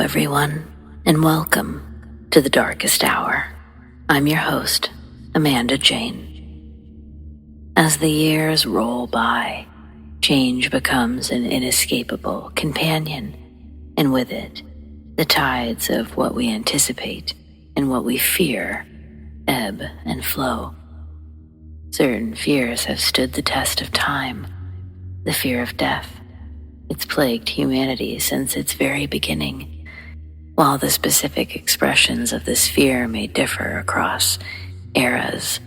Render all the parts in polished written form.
everyone, and welcome to the Darkest Hour. I'm your host, Amanda Jane. As the years roll by, change becomes an inescapable companion, and with it, the tides of what we anticipate and what we fear ebb and flow. Certain fears have stood the test of time. The fear of death. It's plagued humanity since its very beginning. While the specific expressions of this fear may differ across eras,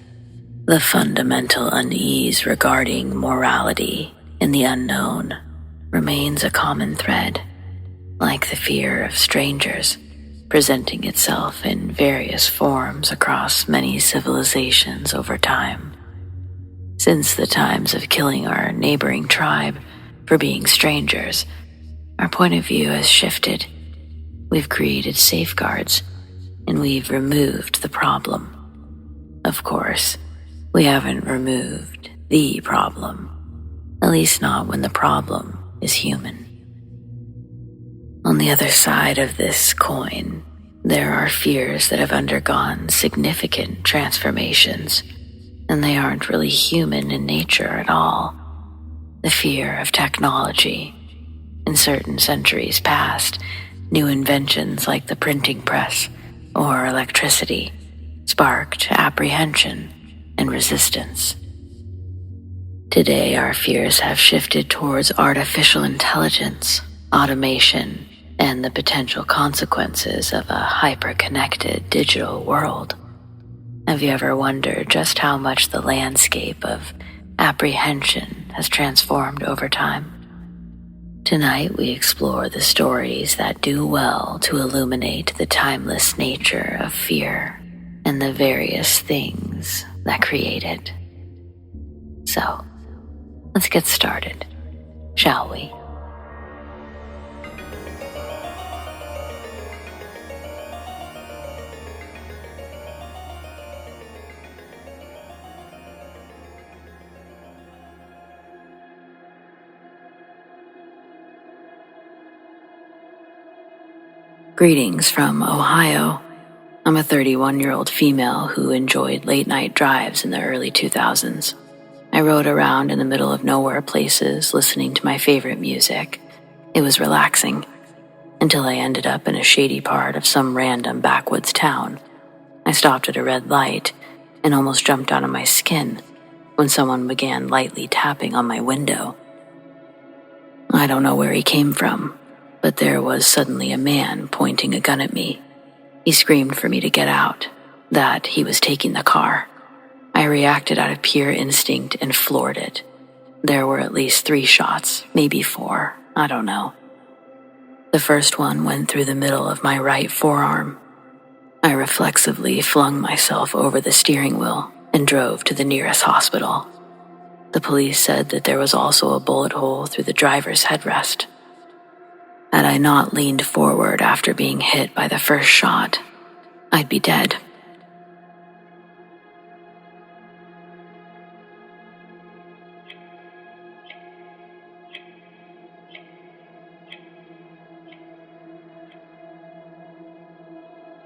the fundamental unease regarding morality and the unknown remains a common thread, like the fear of strangers presenting itself in various forms across many civilizations over time. Since the times of killing our neighboring tribe for being strangers, our point of view has shifted. We've created safeguards, and we've removed the problem. Of course, we haven't removed the problem, at least not when the problem is human. On the other side of this coin, there are fears that have undergone significant transformations, and they aren't really human in nature at all. The fear of technology. In certain centuries past, new inventions like the printing press or electricity sparked apprehension and resistance. Today, our fears have shifted towards artificial intelligence, automation, and the potential consequences of a hyper-connected digital world. Have you ever wondered just how much the landscape of apprehension has transformed over time? Tonight we explore the stories that do well to illuminate the timeless nature of fear and the various things that create it. So, let's get started, shall we? Greetings from Ohio. I'm a 31-year-old female who enjoyed late-night drives in the early 2000s. I rode around in the middle of nowhere places listening to my favorite music. It was relaxing, until I ended up in a shady part of some random backwoods town. I stopped at a red light and almost jumped out of my skin when someone began lightly tapping on my window. I don't know where he came from, but there was suddenly a man pointing a gun at me. He screamed for me to get out, that he was taking the car. I reacted out of pure instinct and floored it. There were at least 3 shots, maybe 4, I don't know. The first one went through the middle of my right forearm. I reflexively flung myself over the steering wheel and drove to the nearest hospital. The police said that there was also a bullet hole through the driver's headrest. Had I not leaned forward after being hit by the first shot, I'd be dead.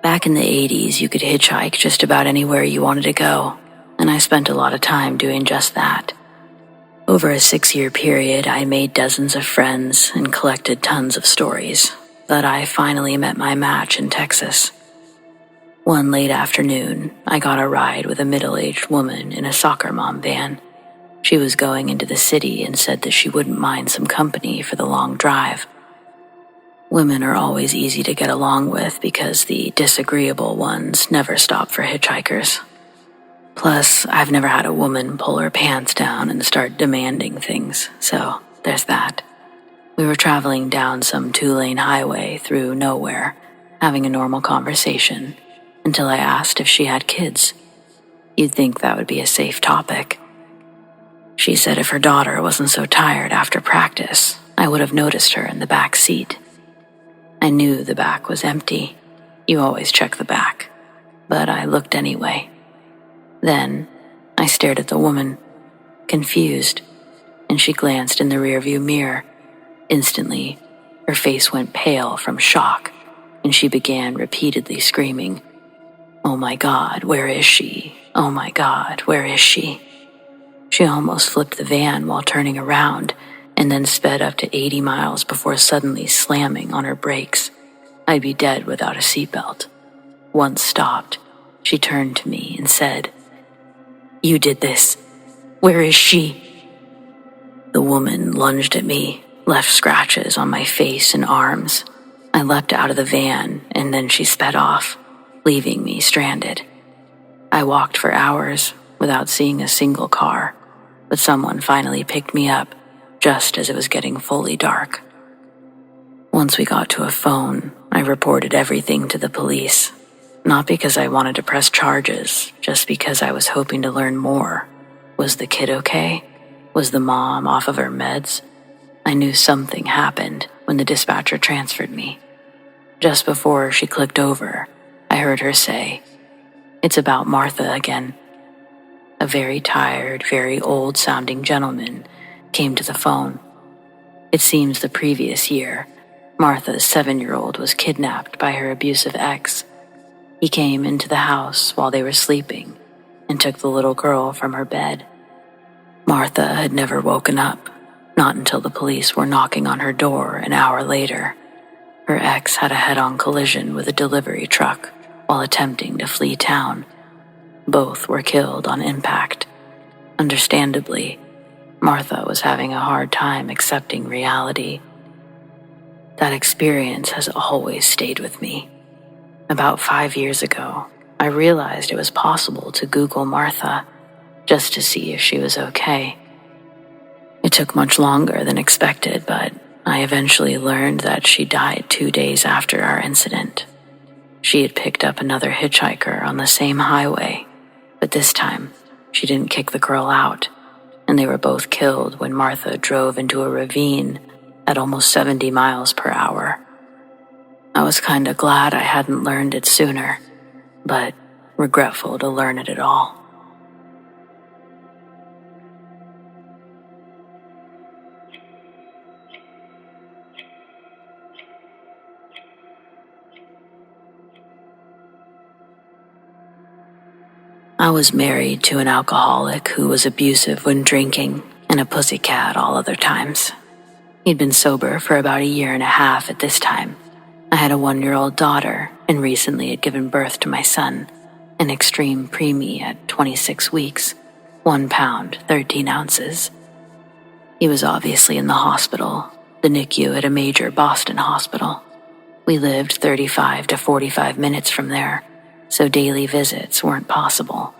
Back in the 80s, you could hitchhike just about anywhere you wanted to go, and I spent a lot of time doing just that. Over a 6-year period, I made dozens of friends and collected tons of stories, but I finally met my match in Texas. One late afternoon, I got a ride with a middle-aged woman in a soccer mom van. She was going into the city and said that she wouldn't mind some company for the long drive. Women are always easy to get along with because the disagreeable ones never stop for hitchhikers. Plus, I've never had a woman pull her pants down and start demanding things, so there's that. We were traveling down some 2-lane highway through nowhere, having a normal conversation, until I asked if she had kids. You'd think that would be a safe topic. She said if her daughter wasn't so tired after practice, I would have noticed her in the back seat. I knew the back was empty. You always check the back. But I looked anyway. Then, I stared at the woman, confused, and she glanced in the rearview mirror. Instantly, her face went pale from shock, and she began repeatedly screaming, "Oh my God, where is she? Oh my God, where is she?" She almost flipped the van while turning around and then sped up to 80 miles before suddenly slamming on her brakes. I'd be dead without a seatbelt. Once stopped, she turned to me and said, "You did this. Where is she?" The woman lunged at me, left scratches on my face and arms. I leapt out of the van and then she sped off, leaving me stranded. I walked for hours without seeing a single car, but someone finally picked me up just as it was getting fully dark. Once we got to a phone, I reported everything to the police, not because I wanted to press charges, just because I was hoping to learn more. Was the kid okay? Was the mom off of her meds? I knew something happened when the dispatcher transferred me. Just before she clicked over, I heard her say, "It's about Martha again." A very tired, very old-sounding gentleman came to the phone. It seems the previous year, Martha's 7-year-old was kidnapped by her abusive ex. He came into the house while they were sleeping and took the little girl from her bed. Martha had never woken up, not until the police were knocking on her door an hour later. Her ex had a head-on collision with a delivery truck while attempting to flee town. Both were killed on impact. Understandably, Martha was having a hard time accepting reality. That experience has always stayed with me. About 5 years ago, I realized it was possible to Google Martha just to see if she was okay. It took much longer than expected, but I eventually learned that she died 2 days after our incident. She had picked up another hitchhiker on the same highway, but this time she didn't kick the girl out, and they were both killed when Martha drove into a ravine at almost 70 miles per hour. I was kinda glad I hadn't learned it sooner, but regretful to learn it at all. I was married to an alcoholic who was abusive when drinking and a pussycat all other times. He'd been sober for about a year and a half at this time. I had a 1-year-old daughter and recently had given birth to my son, an extreme preemie at 26 weeks, 1 pound, 13 ounces. He was obviously in the hospital, the NICU at a major Boston hospital. We lived 35 to 45 minutes from there, so daily visits weren't possible.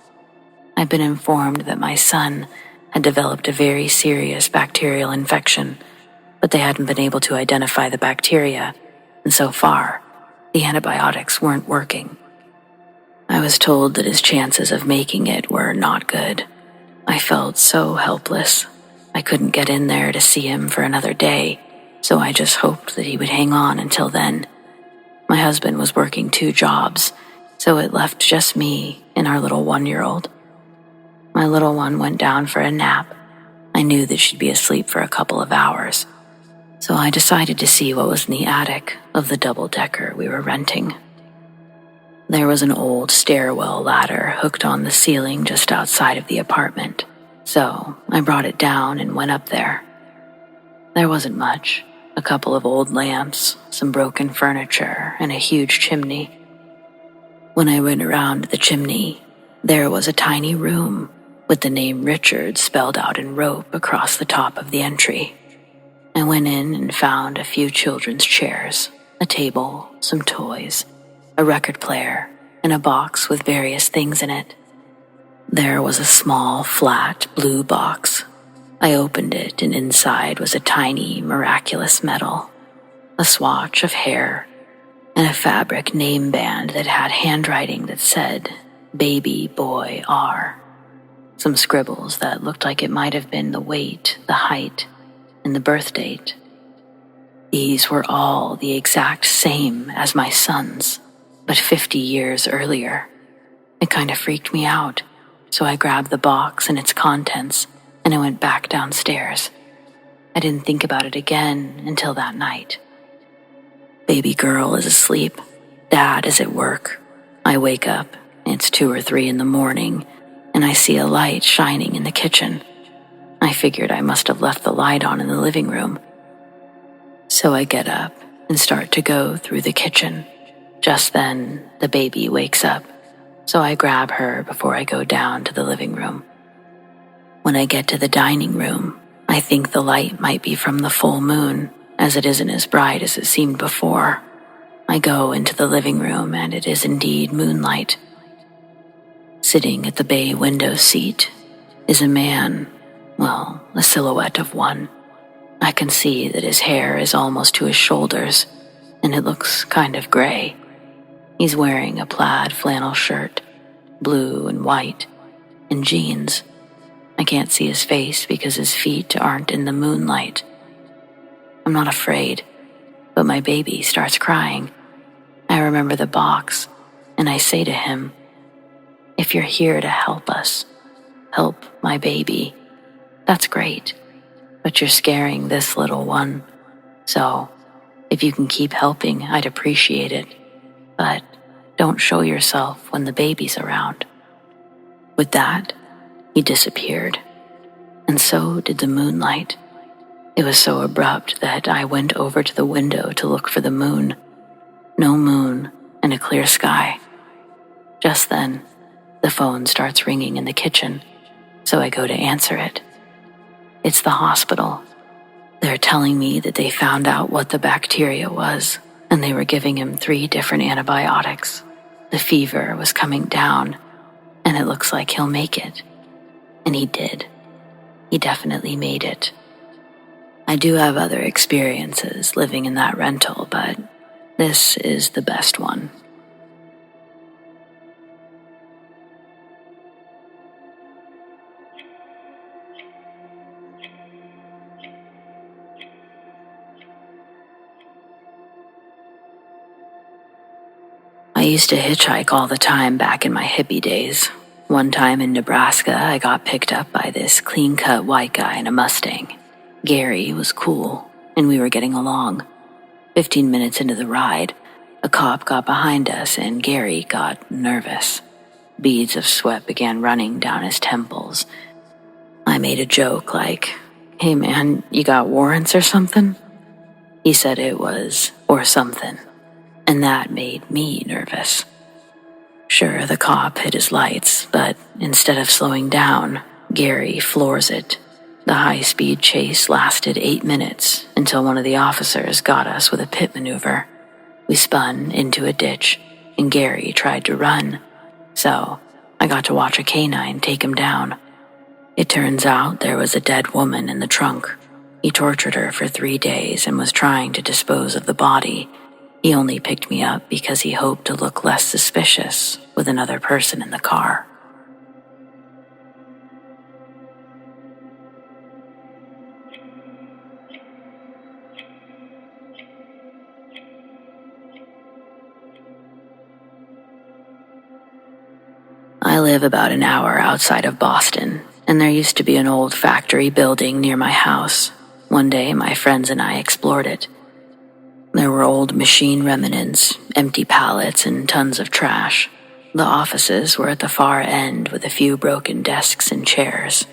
I'd been informed that my son had developed a very serious bacterial infection, but they hadn't been able to identify the bacteria, and so far, the antibiotics weren't working. I was told that his chances of making it were not good. I felt so helpless. I couldn't get in there to see him for another day, so I just hoped that he would hang on until then. My husband was working 2 jobs, so it left just me and our little 1-year-old. My little one went down for a nap. I knew that she'd be asleep for a couple of hours, so I decided to see what was in the attic of the double-decker we were renting. There was an old stairwell ladder hooked on the ceiling just outside of the apartment, so I brought it down and went up there. There wasn't much, a couple of old lamps, some broken furniture, and a huge chimney. When I went around the chimney, there was a tiny room with the name Richard spelled out in rope across the top of the entry. I went in and found a few children's chairs, a table, some toys, a record player, and a box with various things in it. There was a small, flat, blue box. I opened it, and inside was a tiny, miraculous medal, a swatch of hair, and a fabric name band that had handwriting that said, "Baby Boy R." Some scribbles that looked like it might have been the weight, the height, and the birth date. These were all the exact same as my son's, but 50 years earlier. It kind of freaked me out, so I grabbed the box and its contents, and I went back downstairs. I didn't think about it again until that night. Baby girl is asleep, Dad is at work. I wake up, it's 2 or 3 in the morning, and I see a light shining in the kitchen. I figured I must have left the light on in the living room. So I get up and start to go through the kitchen. Just then, the baby wakes up, so I grab her before I go down to the living room. When I get to the dining room, I think the light might be from the full moon, as it isn't as bright as it seemed before. I go into the living room and it is indeed moonlight. Sitting at the bay window seat is a man, well, a silhouette of one. I can see that his hair is almost to his shoulders, and it looks kind of gray. He's wearing a plaid flannel shirt, blue and white, and jeans. I can't see his face because his feet aren't in the moonlight. I'm not afraid, but my baby starts crying. I remember the box, and I say to him, "If you're here to help us, help my baby, that's great, but you're scaring this little one. So, if you can keep helping, I'd appreciate it, but don't show yourself when the baby's around." With that, he disappeared, and so did the moonlight. It was so abrupt that I went over to the window to look for the moon. No moon and a clear sky. Just then, the phone starts ringing in the kitchen, so I go to answer it. It's the hospital. They're telling me that they found out what the bacteria was, and they were giving him 3 different antibiotics. The fever was coming down, and it looks like he'll make it. And he did. He definitely made it. I do have other experiences living in that rental, but this is the best one. I used to hitchhike all the time back in my hippie days. One time in Nebraska, I got picked up by this clean-cut white guy in a Mustang. Gary was cool, and we were getting along. 15 minutes into the ride, a cop got behind us and Gary got nervous. Beads of sweat began running down his temples. I made a joke like, "Hey man, you got warrants or something?" He said it was, or something, and that made me nervous. Sure, the cop hit his lights, but instead of slowing down, Gary floors it. The high-speed chase lasted 8 minutes until one of the officers got us with a pit maneuver. We spun into a ditch, and Gary tried to run. So, I got to watch a canine take him down. It turns out there was a dead woman in the trunk. He tortured her for 3 days and was trying to dispose of the body. He only picked me up because he hoped to look less suspicious with another person in the car. I live about an hour outside of Boston, and there used to be an old factory building near my house. One day, my friends and I explored it. There were old machine remnants, empty pallets, and tons of trash. The offices were at the far end with a few broken desks and chairs.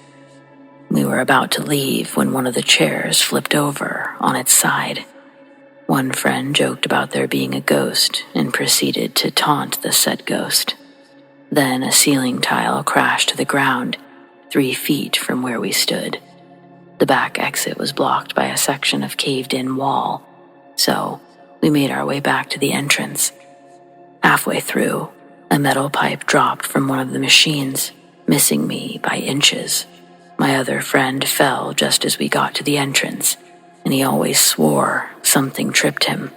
We were about to leave when one of the chairs flipped over on its side. One friend joked about there being a ghost and proceeded to taunt the said ghost. Then a ceiling tile crashed to the ground, 3 feet from where we stood. The back exit was blocked by a section of caved-in wall, so we made our way back to the entrance. Halfway through, a metal pipe dropped from one of the machines, missing me by inches. My other friend fell just as we got to the entrance, and he always swore something tripped him.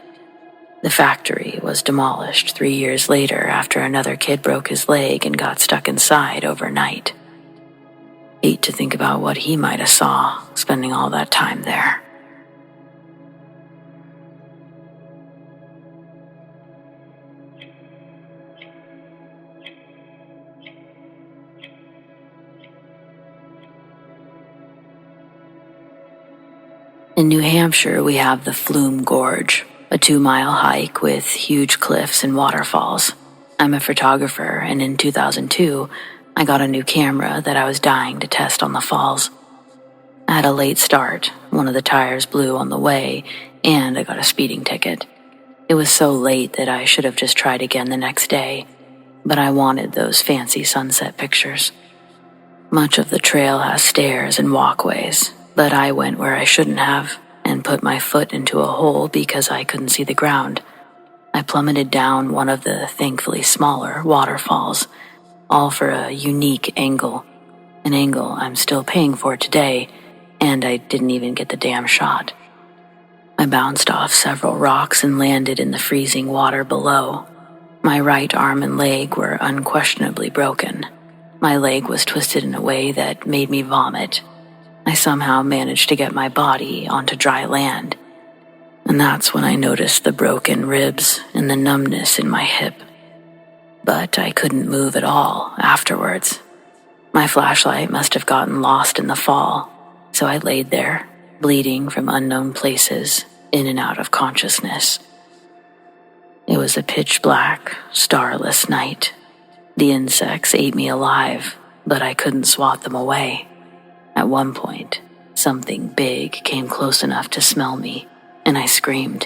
The factory was demolished 3 years later after another kid broke his leg and got stuck inside overnight. Hate to think about what he might have saw spending all that time there. In New Hampshire, we have the Flume Gorge, a 2-mile hike with huge cliffs and waterfalls. I'm a photographer, and in 2002, I got a new camera that I was dying to test on the falls. I had a late start, one of the tires blew on the way, and I got a speeding ticket. It was so late that I should have just tried again the next day, but I wanted those fancy sunset pictures. Much of the trail has stairs and walkways, but I went where I shouldn't have and put my foot into a hole because I couldn't see the ground. I plummeted down one of the thankfully smaller waterfalls, all for a unique angle, an angle I'm still paying for today, and I didn't even get the damn shot. I bounced off several rocks and landed in the freezing water below. My right arm and leg were unquestionably broken. My leg was twisted in a way that made me vomit. I somehow managed to get my body onto dry land, and that's when I noticed the broken ribs and the numbness in my hip. But I couldn't move at all afterwards. My flashlight must have gotten lost in the fall, so I laid there, bleeding from unknown places, in and out of consciousness. It was a pitch-black, starless night. The insects ate me alive, but I couldn't swat them away. At one point, something big came close enough to smell me, and I screamed.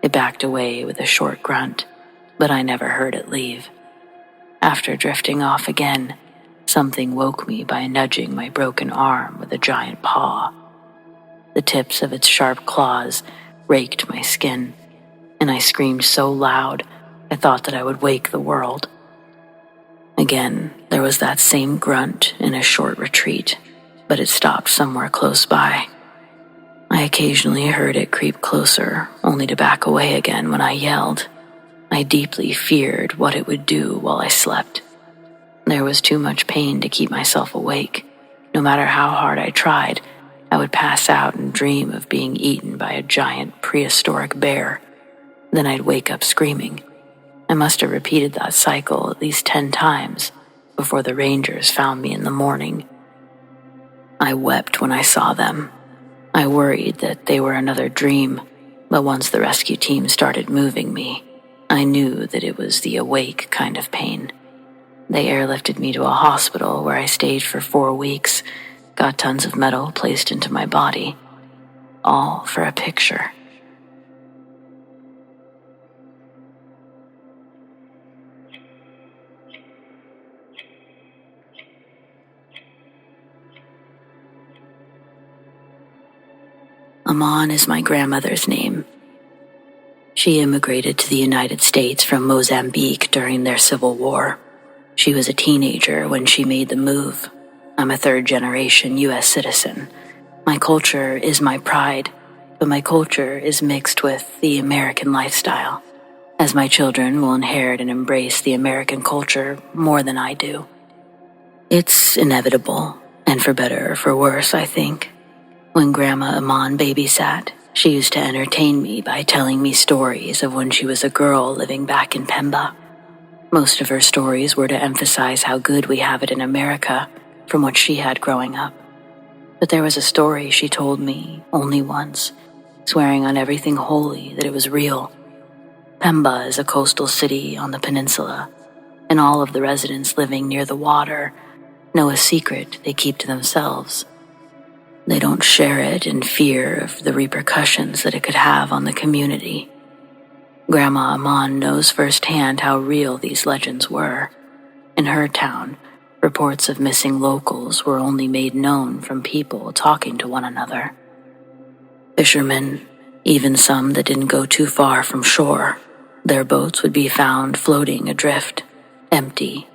It backed away with a short grunt, but I never heard it leave. After drifting off again, something woke me by nudging my broken arm with a giant paw. The tips of its sharp claws raked my skin, and I screamed so loud I thought that I would wake the world. Again, there was that same grunt in a short retreat, but it stopped somewhere close by. I occasionally heard it creep closer, only to back away again when I yelled. I deeply feared what it would do while I slept. There was too much pain to keep myself awake. No matter how hard I tried, I would pass out and dream of being eaten by a giant prehistoric bear. Then I'd wake up screaming. I must have repeated that cycle at least 10 times before the rangers found me in the morning. I wept when I saw them. I worried that they were another dream, but once the rescue team started moving me, I knew that it was the awake kind of pain. They airlifted me to a hospital where I stayed for 4 weeks, got tons of metal placed into my body, all for a picture. Aman is my grandmother's name. She immigrated to the United States from Mozambique during their civil war. She was a teenager when she made the move. I'm a third-generation U.S. citizen. My culture is my pride, but my culture is mixed with the American lifestyle, as my children will inherit and embrace the American culture more than I do. It's inevitable, and for better or for worse, I think. When Grandma Aman babysat, she used to entertain me by telling me stories of when she was a girl living back in Pemba. Most of her stories were to emphasize how good we have it in America from what she had growing up. But there was a story she told me only once, swearing on everything holy that it was real. Pemba is a coastal city on the peninsula, and all of the residents living near the water know a secret they keep to themselves. They don't share it in fear of the repercussions that it could have on the community. Grandma Aman knows firsthand how real these legends were. In her town, reports of missing locals were only made known from people talking to one another. Fishermen, even some that didn't go too far from shore, their boats would be found floating adrift, empty.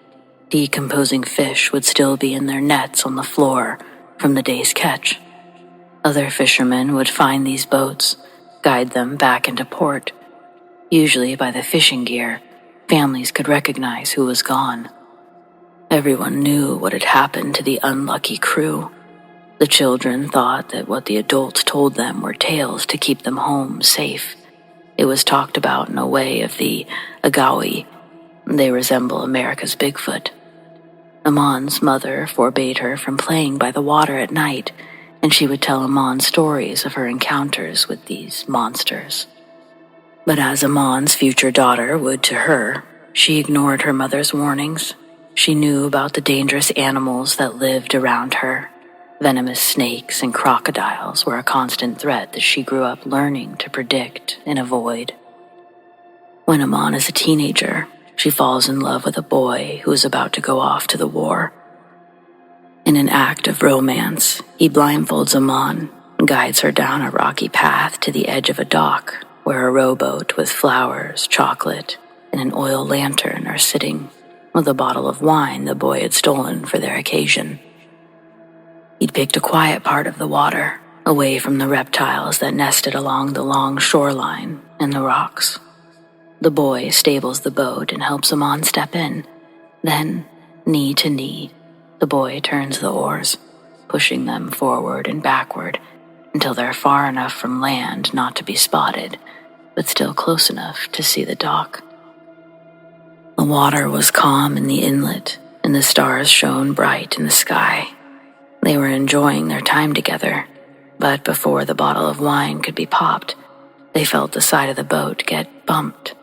Decomposing fish would still be in their nets on the floor from the day's catch. Other fishermen would find these boats, guide them back into port. Usually by the fishing gear, families could recognize who was gone. Everyone knew what had happened to the unlucky crew. The children thought that what the adults told them were tales to keep them home safe. It was talked about in a way of the Agawi. They resemble America's Bigfoot. Aman's mother forbade her from playing by the water at night, and she would tell Aman stories of her encounters with these monsters. But as Amon's future daughter would to her, she ignored her mother's warnings. She knew about the dangerous animals that lived around her. Venomous snakes and crocodiles were a constant threat that she grew up learning to predict and avoid. When Amon is a teenager, she falls in love with a boy who is about to go off to the war. In an act of romance, he blindfolds Amon and guides her down a rocky path to the edge of a dock where a rowboat with flowers, chocolate, and an oil lantern are sitting, with a bottle of wine the boy had stolen for their occasion. He'd picked a quiet part of the water, away from the reptiles that nested along the long shoreline and the rocks. The boy stables the boat and helps Amon step in. Then, knee to knee, the boy turns the oars, pushing them forward and backward until they're far enough from land not to be spotted, but still close enough to see the dock. The water was calm in the inlet, and the stars shone bright in the sky. They were enjoying their time together, but before the bottle of wine could be popped, they felt the side of the boat get bumped.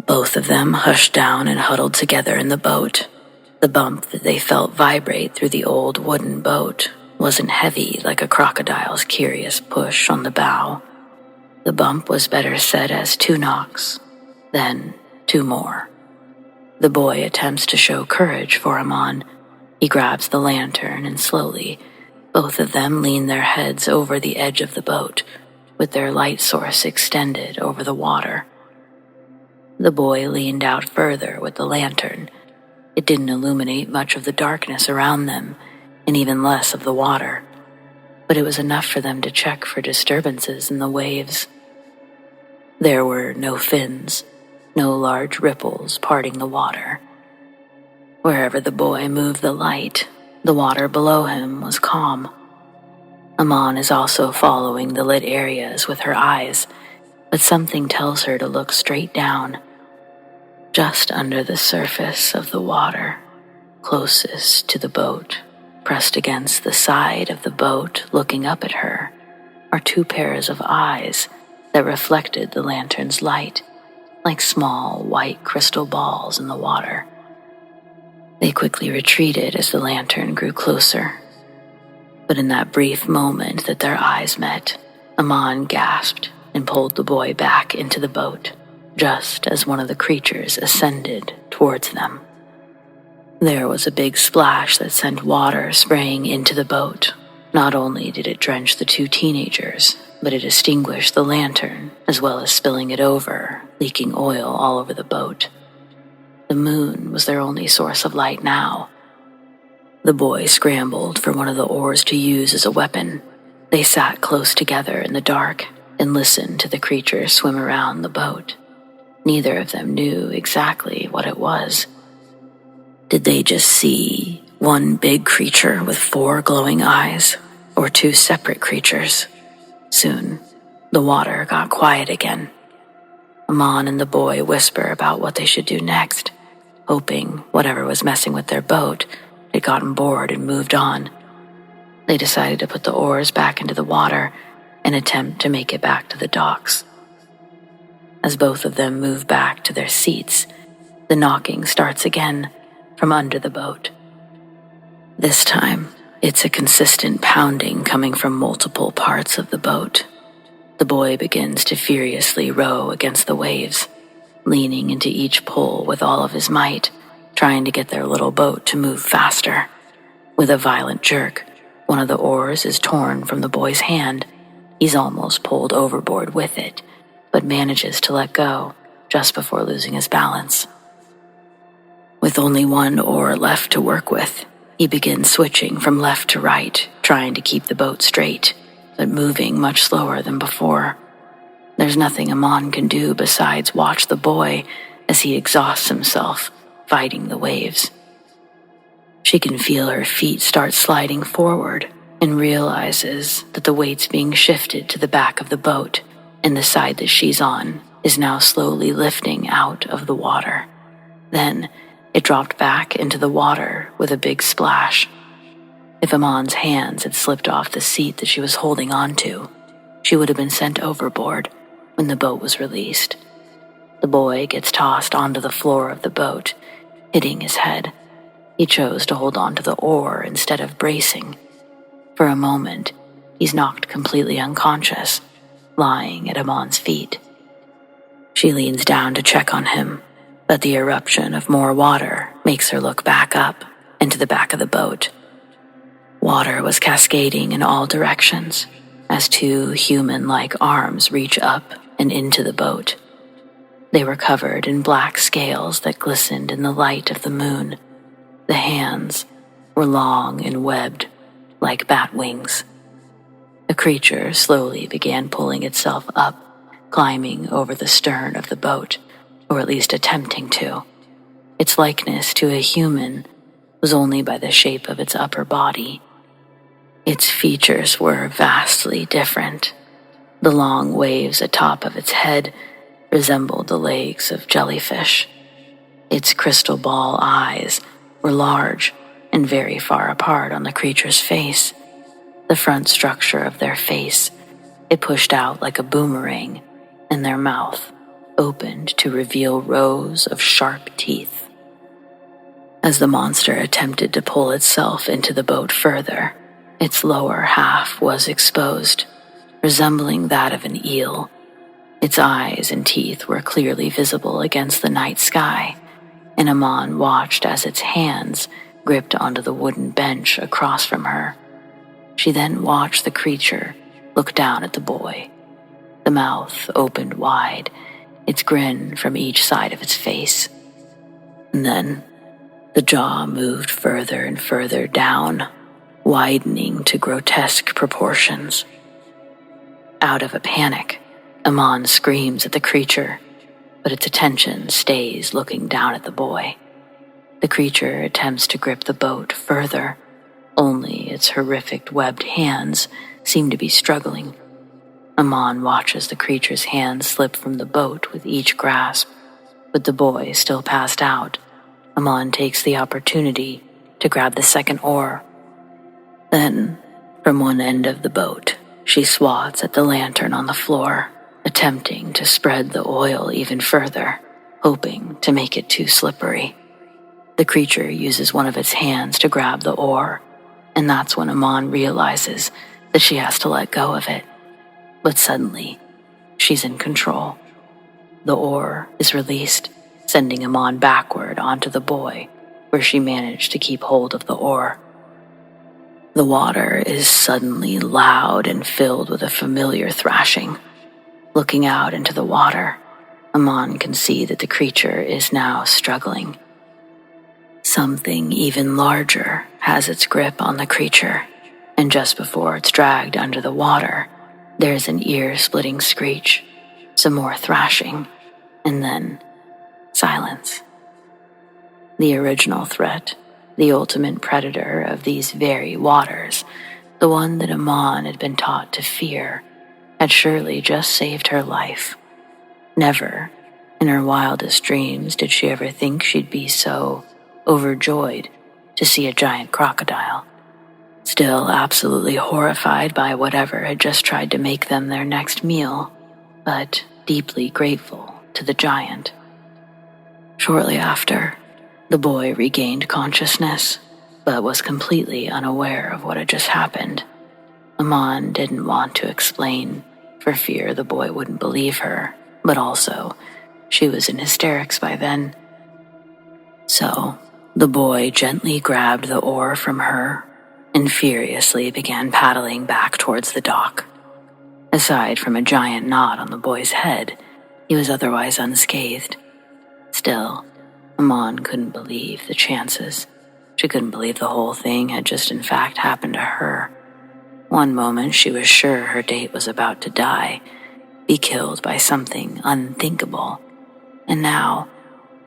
Both of them hushed down and huddled together in the boat. The bump that they felt vibrate through the old wooden boat wasn't heavy like a crocodile's curious push on the bow. The bump was better said as 2 knocks, then 2 more. The boy attempts to show courage for Amon. He grabs the lantern and slowly, both of them lean their heads over the edge of the boat, with their light source extended over the water. The boy leaned out further with the lantern. It didn't illuminate much of the darkness around them, and even less of the water, but it was enough for them to check for disturbances in the waves. There were no fins, no large ripples parting the water. Wherever the boy moved the light, the water below him was calm. Amon is also following the lit areas with her eyes, but something tells her to look straight down. Just under the surface of the water, closest to the boat, pressed against the side of the boat looking up at her, are 2 pairs of eyes that reflected the lantern's light, like small white crystal balls in the water. They quickly retreated as the lantern grew closer. But in that brief moment that their eyes met, Amon gasped and pulled the boy back into the boat, just as one of the creatures ascended towards them. There was a big splash that sent water spraying into the boat. Not only did it drench the 2 teenagers, but it extinguished the lantern, as well as spilling it over, leaking oil all over the boat. The moon was their only source of light now. The boy scrambled for one of the oars to use as a weapon. They sat close together in the dark and listened to the creature swim around the boat. Neither of them knew exactly what it was. Did they just see one big creature with 4 glowing eyes, or 2 separate creatures? Soon, the water got quiet again. Amon and the boy whisper about what they should do next, hoping whatever was messing with their boat had gotten bored and moved on. They decided to put the oars back into the water and attempt to make it back to the docks. As both of them move back to their seats, the knocking starts again from under the boat. This time, it's a consistent pounding coming from multiple parts of the boat. The boy begins to furiously row against the waves, leaning into each pull with all of his might, trying to get their little boat to move faster. With a violent jerk, one of the oars is torn from the boy's hand. He's almost pulled overboard with it, but manages to let go just before losing his balance. With only 1 oar left to work with, he begins switching from left to right, trying to keep the boat straight, but moving much slower than before. There's nothing Amon can do besides watch the boy as he exhausts himself, fighting the waves. She can feel her feet start sliding forward and realizes that the weight's being shifted to the back of the boat, and the side that she's on is now slowly lifting out of the water. Then it dropped back into the water with a big splash. If Amon's hands had slipped off the seat that she was holding onto, she would have been sent overboard when the boat was released. The boy gets tossed onto the floor of the boat, hitting his head. He chose to hold on to the oar instead of bracing. For a moment, he's knocked completely unconscious, lying at Aman's feet. She leans down to check on him, but the eruption of more water makes her look back up into the back of the boat. Water was cascading in all directions as two human-like arms reach up and into the boat. They were covered in black scales that glistened in the light of the moon. The hands were long and webbed like bat wings. The creature slowly began pulling itself up, climbing over the stern of the boat, or at least attempting to. Its likeness to a human was only by the shape of its upper body. Its features were vastly different. The long waves atop of its head resembled the legs of jellyfish. Its crystal ball eyes were large and very far apart on the creature's face. The front structure of their face, it pushed out like a boomerang, and their mouth opened to reveal rows of sharp teeth. As the monster attempted to pull itself into the boat further, its lower half was exposed, resembling that of an eel. Its eyes and teeth were clearly visible against the night sky, and Aman watched as its hands gripped onto the wooden bench across from her. She then watched the creature look down at the boy. The mouth opened wide, its grin from each side of its face. And then the jaw moved further and further down, widening to grotesque proportions. Out of a panic, Aman screams at the creature, but its attention stays looking down at the boy. The creature attempts to grip the boat further, only its horrific webbed hands seem to be struggling. Aman watches the creature's hands slip from the boat with each grasp. With the boy still passed out, Aman takes the opportunity to grab the second oar. Then, from one end of the boat, she swats at the lantern on the floor, attempting to spread the oil even further, hoping to make it too slippery. The creature uses one of its hands to grab the oar, and that's when Aman realizes that she has to let go of it. But suddenly, she's in control. The oar is released, sending Aman backward onto the boy, where she managed to keep hold of the oar. The water is suddenly loud and filled with a familiar thrashing. Looking out into the water, Aman can see that the creature is now struggling. Something even larger has its grip on the creature, and just before it's dragged under the water, there's an ear-splitting screech, some more thrashing, and then silence. The original threat, the ultimate predator of these very waters, the one that Aman had been taught to fear, had surely just saved her life. Never, in her wildest dreams, did she ever think she'd be so overjoyed to see a giant crocodile. Still absolutely horrified by whatever had just tried to make them their next meal, but deeply grateful to the giant. Shortly after, the boy regained consciousness, but was completely unaware of what had just happened. Aman didn't want to explain, for fear the boy wouldn't believe her, but also, she was in hysterics by then. So, the boy gently grabbed the oar from her and furiously began paddling back towards the dock. Aside from a giant knot on the boy's head, he was otherwise unscathed. Still, Aman couldn't believe the chances. She couldn't believe the whole thing had just in fact happened to her. One moment she was sure her date was about to die, be killed by something unthinkable, and now,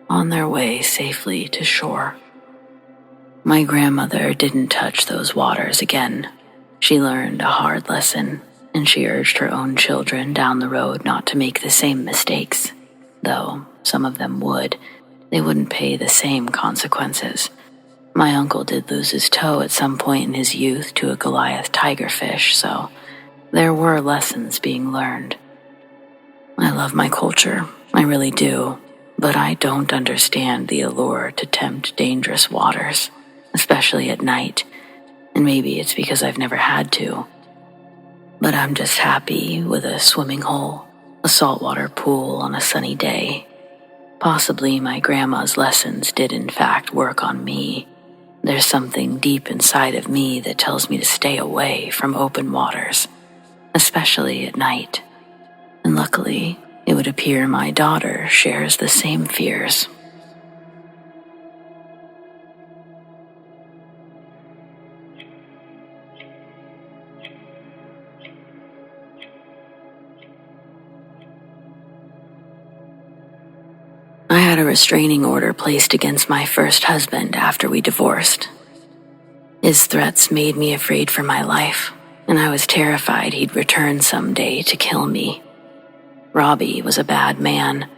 on their way safely to shore. My grandmother didn't touch those waters again. She learned a hard lesson, and she urged her own children down the road not to make the same mistakes. Though some of them would, they wouldn't pay the same consequences. My uncle did lose his toe at some point in his youth to a Goliath tigerfish, so there were lessons being learned. I love my culture, I really do, but I don't understand the allure to tempt dangerous waters, especially at night, and maybe it's because I've never had to. But I'm just happy with a swimming hole, a saltwater pool on a sunny day. Possibly my grandma's lessons did in fact work on me. There's something deep inside of me that tells me to stay away from open waters, especially at night. And luckily, it would appear my daughter shares the same fears. I had a restraining order placed against my first husband after we divorced. His threats made me afraid for my life, and I was terrified he'd return someday to kill me. Robbie was a bad man.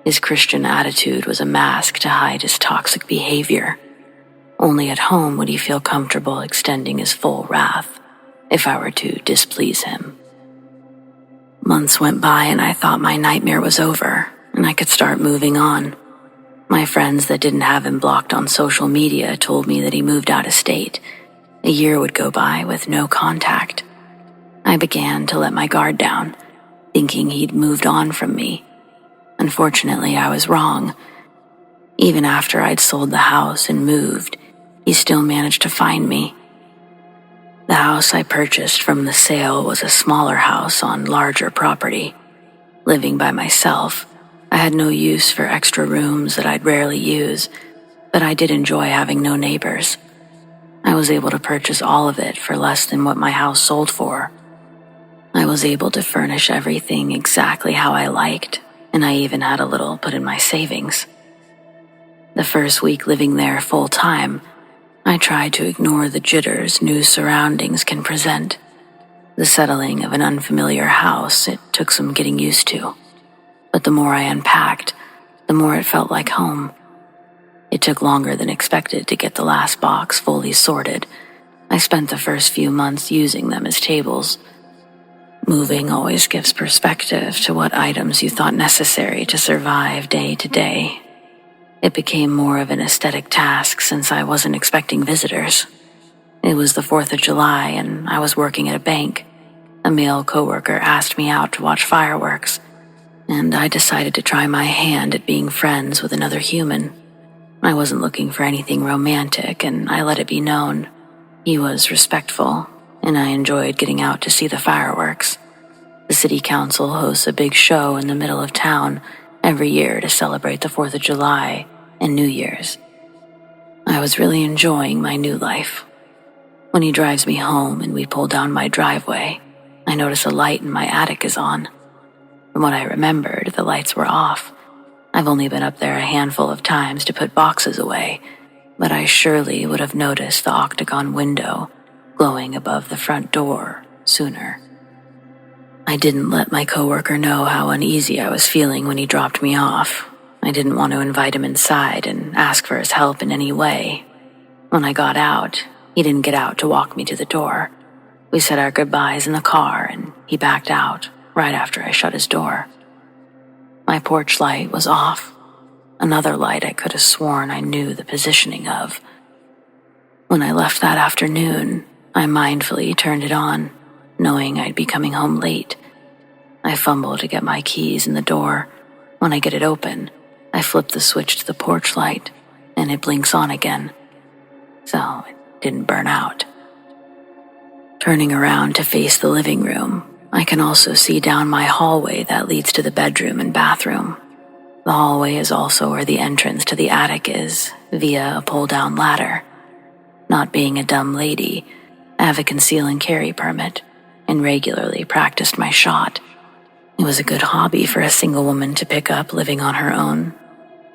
His Christian attitude was a mask to hide his toxic behavior. Only at home would he feel comfortable extending his full wrath if I were to displease him. Months went by and I thought my nightmare was over and I could start moving on. My friends that didn't have him blocked on social media told me that he moved out of state. A year would go by with no contact. I began to let my guard down, thinking he'd moved on from me. Unfortunately, I was wrong. Even after I'd sold the house and moved, he still managed to find me. The house I purchased from the sale was a smaller house on larger property. Living by myself, I had no use for extra rooms that I'd rarely use, but I did enjoy having no neighbors. I was able to purchase all of it for less than what my house sold for. I was able to furnish everything exactly how I liked, and I even had a little put in my savings. The first week living there full-time, I tried to ignore the jitters new surroundings can present. The settling of an unfamiliar house, it took some getting used to. But the more I unpacked, the more it felt like home. It took longer than expected to get the last box fully sorted. I spent the first few months using them as tables. Moving always gives perspective to what items you thought necessary to survive day to day. It became more of an aesthetic task since I wasn't expecting visitors. It was the 4th of July and I was working at a bank. A male coworker asked me out to watch fireworks, and I decided to try my hand at being friends with another human. I wasn't looking for anything romantic, and I let it be known. He was respectful, and I enjoyed getting out to see the fireworks. The city council hosts a big show in the middle of town every year to celebrate the 4th of July and New Year's. I was really enjoying my new life. When he drives me home and we pull down my driveway, I notice a light in my attic is on. From what I remembered, the lights were off. I've only been up there a handful of times to put boxes away, but I surely would have noticed the octagon window glowing above the front door sooner. I didn't let my coworker know how uneasy I was feeling when he dropped me off. I didn't want to invite him inside and ask for his help in any way. When I got out, he didn't get out to walk me to the door. We said our goodbyes in the car and he backed out right after I shut his door. My porch light was off, another light I could have sworn I knew the positioning of. When I left that afternoon, I mindfully turned it on, knowing I'd be coming home late. I fumble to get my keys in the door. When I get it open, I flip the switch to the porch light, and it blinks on again. So it didn't burn out. Turning around to face the living room, I can also see down my hallway that leads to the bedroom and bathroom. The hallway is also where the entrance to the attic is, via a pull-down ladder. Not being a dumb lady, I have a conceal and carry permit, and regularly practiced my shot. It was a good hobby for a single woman to pick up living on her own.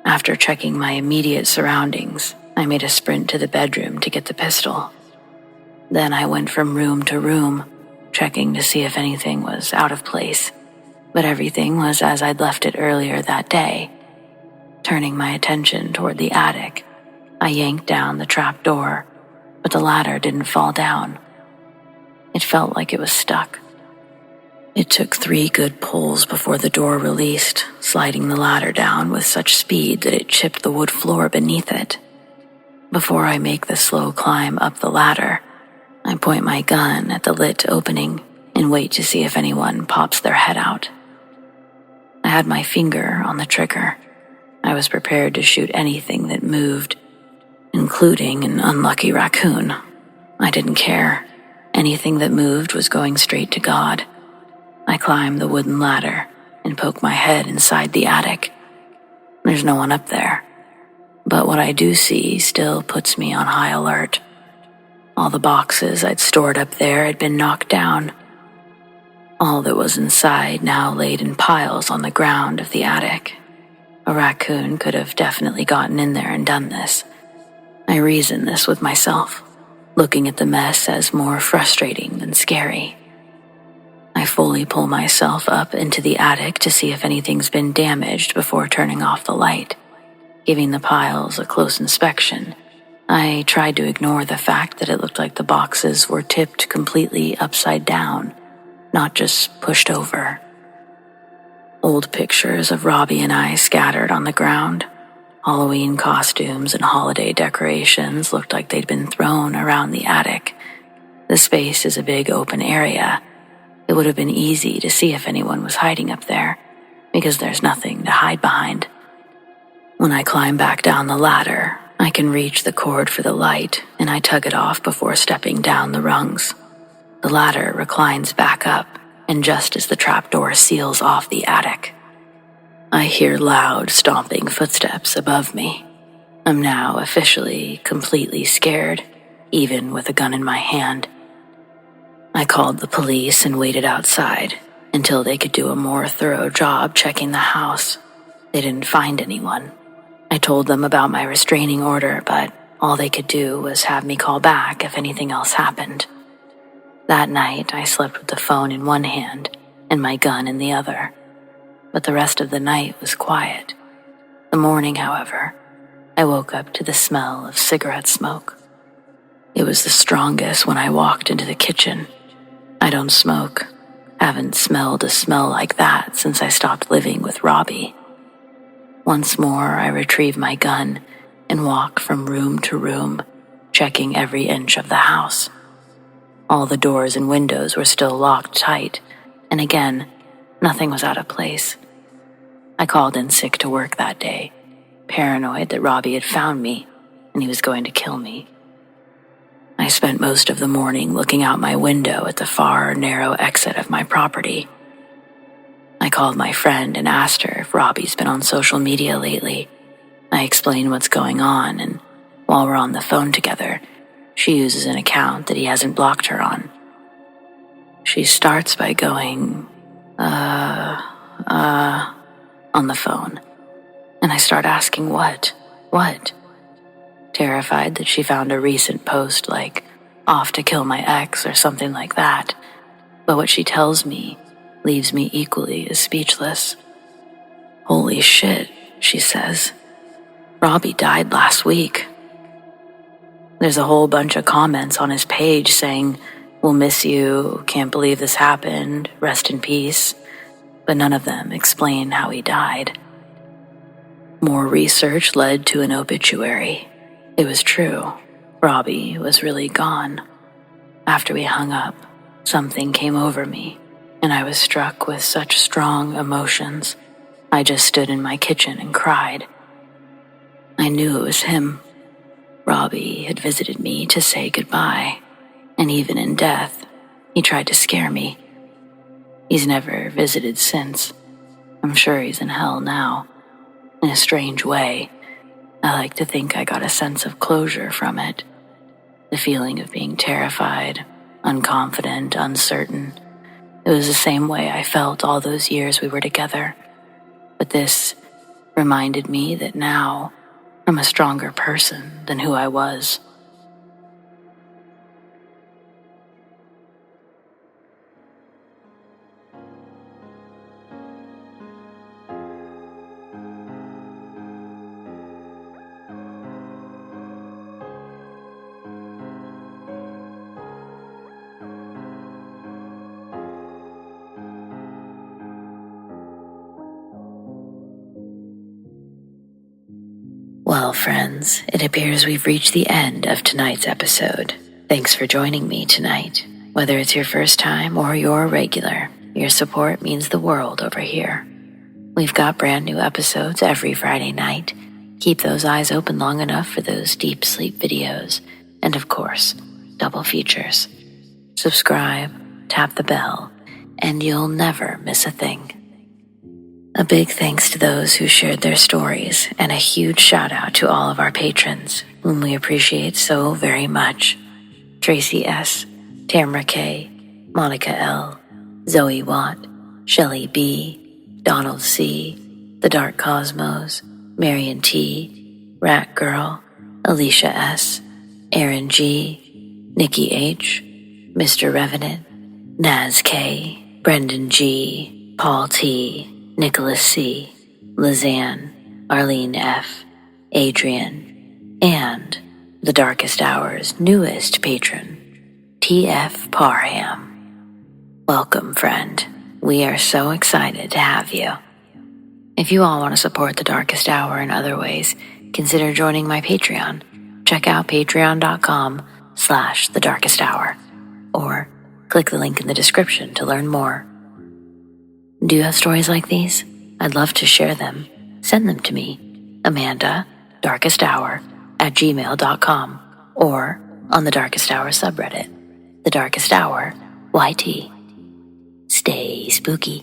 After checking my immediate surroundings, I made a sprint to the bedroom to get the pistol. Then I went from room to room, checking to see if anything was out of place, but everything was as I'd left it earlier that day. Turning my attention toward the attic, I yanked down the trap door, but the ladder didn't fall down. It felt like it was stuck. It took 3 good pulls before the door released, sliding the ladder down with such speed that it chipped the wood floor beneath it. Before I make the slow climb up the ladder, I point my gun at the lit opening and wait to see if anyone pops their head out. I had my finger on the trigger. I was prepared to shoot anything that moved, including an unlucky raccoon. I didn't care. Anything that moved was going straight to God. I climb the wooden ladder and poke my head inside the attic. There's no one up there, but what I do see still puts me on high alert. All the boxes I'd stored up there had been knocked down. All that was inside now laid in piles on the ground of the attic. A raccoon could have definitely gotten in there and done this. I reason this with myself, looking at the mess as more frustrating than scary. I fully pull myself up into the attic to see if anything's been damaged before turning off the light. Giving the piles a close inspection, I tried to ignore the fact that it looked like the boxes were tipped completely upside down, not just pushed over. Old pictures of Robbie and I scattered on the ground. Halloween costumes and holiday decorations looked like they'd been thrown around the attic. The space is a big open area. It would have been easy to see if anyone was hiding up there, because there's nothing to hide behind. When I climb back down the ladder, I can reach the cord for the light, and I tug it off before stepping down the rungs. The ladder reclines back up, and just as the trapdoor seals off the attic, I hear loud, stomping footsteps above me. I'm now officially completely scared, even with a gun in my hand. I called the police and waited outside until they could do a more thorough job checking the house. They didn't find anyone. I told them about my restraining order, but all they could do was have me call back if anything else happened. That night, I slept with the phone in one hand and my gun in the other, but the rest of the night was quiet. The morning, however, I woke up to the smell of cigarette smoke. It was the strongest when I walked into the kitchen. I don't smoke. Haven't smelled a smell like that since I stopped living with Robbie. Once more, I retrieve my gun and walk from room to room, checking every inch of the house. All the doors and windows were still locked tight, and again, nothing was out of place. I called in sick to work that day, paranoid that Robbie had found me and he was going to kill me. I spent most of the morning looking out my window at the far, narrow exit of my property. I called my friend and asked her if Robbie's been on social media lately. I explained what's going on, and while we're on the phone together, she uses an account that he hasn't blocked her on. She starts by going, on the phone, and I start asking what? Terrified that she found a recent post like, off to kill my ex or something like that, but what she tells me leaves me equally as speechless. Holy shit, she says. Robbie died last week. There's a whole bunch of comments on his page saying, "We'll miss you, can't believe this happened, rest in peace," but none of them explain how he died. More research led to an obituary. It was true. Robbie was really gone. After we hung up, something came over me, and I was struck with such strong emotions. I just stood in my kitchen and cried. I knew it was him. Robbie had visited me to say goodbye, and even in death, he tried to scare me. He's never visited since. I'm sure he's in hell now. In a strange way, I like to think I got a sense of closure from it. The feeling of being terrified, unconfident, uncertain. It was the same way I felt all those years we were together. But this reminded me that now I'm a stronger person than who I was. Well, friends, it appears we've reached the end of tonight's episode. Thanks for joining me tonight. Whether it's your first time or you're a regular, your support means the world over here. We've got brand new episodes every Friday night. Keep those eyes open long enough for those deep sleep videos. And of course, double features. Subscribe, tap the bell, and you'll never miss a thing. A big thanks to those who shared their stories, and a huge shout out to all of our patrons, whom we appreciate so very much. Tracy S, Tamara K, Monica L, ZoeWatt, Chelle B, Donald C, The Dark Cosmos, Marion T, Rat Girl, Alisha S, Erin G, Nikki H, Mr. Revenant, Naz K, Brendon G, Paul T, Nicholas C, Lissane, Arlene F, Adrienne, and the Darkest Hour's newest patron, TF Parham. Welcome, friend. We are so excited to have you. If you all want to support the Darkest Hour in other ways, consider joining my Patreon. Check out patreon.com/thedarkesthour, or click the link in the description to learn more. Do you have stories like these? I'd love to share them. Send them to me, amandadarkesthour@gmail.com, or on the Darkest Hour subreddit, The Darkest Hour YT. Stay spooky.